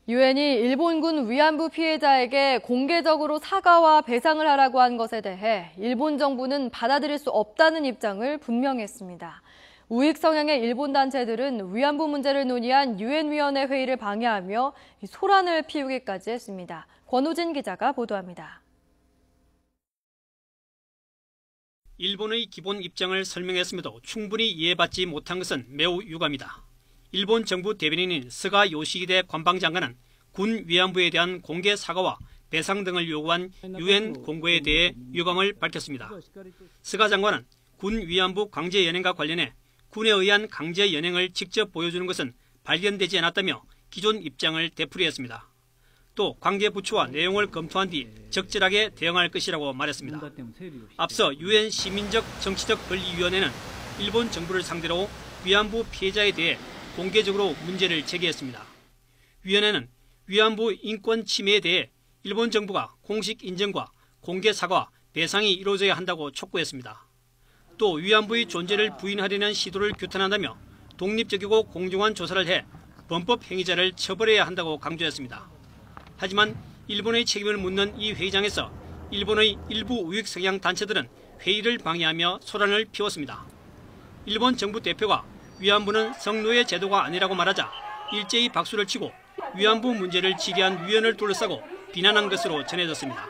유엔이 일본군 위안부 피해자에게 공개적으로 사과와 배상을 하라고 한 것에 대해 일본 정부는 받아들일 수 없다는 입장을 분명히 했습니다. 우익 성향의 일본 단체들은 위안부 문제를 논의한 유엔위원회 회의를 방해하며 소란을 피우기까지 했습니다. 권우진 기자가 보도합니다. 일본의 기본 입장을 설명했음에도 충분히 이해받지 못한 것은 매우 유감이다. 일본 정부 대변인인 스가 요시히데 관방장관은 군 위안부에 대한 공개 사과와 배상 등을 요구한 유엔 공고에 대해 유감을 밝혔습니다. 스가 장관은 군 위안부 강제 연행과 관련해 군에 의한 강제 연행을 직접 보여주는 것은 발견되지 않았다며 기존 입장을 되풀이했습니다. 또 관계 부처와 내용을 검토한 뒤 적절하게 대응할 것이라고 말했습니다. 앞서 유엔 시민적 정치적 권리위원회는 일본 정부를 상대로 위안부 피해자에 대해 공개적으로 문제를 제기했습니다. 위원회는 위안부 인권 침해에 대해 일본 정부가 공식 인정과 공개 사과, 배상이 이루어져야 한다고 촉구했습니다. 또 위안부의 존재를 부인하려는 시도를 규탄한다며 독립적이고 공정한 조사를 해 범법 행위자를 처벌해야 한다고 강조했습니다. 하지만 일본의 책임을 묻는 이 회의장에서 일본의 일부 우익 성향 단체들은 회의를 방해하며 소란을 피웠습니다. 일본 정부 대표가 위안부는 성노예 제도가 아니라고 말하자 일제히 박수를 치고 위안부 문제를 질의한 위원을 둘러싸고 비난한 것으로 전해졌습니다.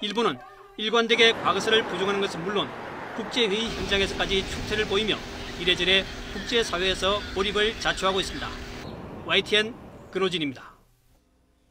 일본은 일관되게 과거사를 부정하는 것은 물론 국제회의 현장에서까지 축태를 보이며 이래저래 국제사회에서 고립을 자초하고 있습니다. YTN 근호진입니다.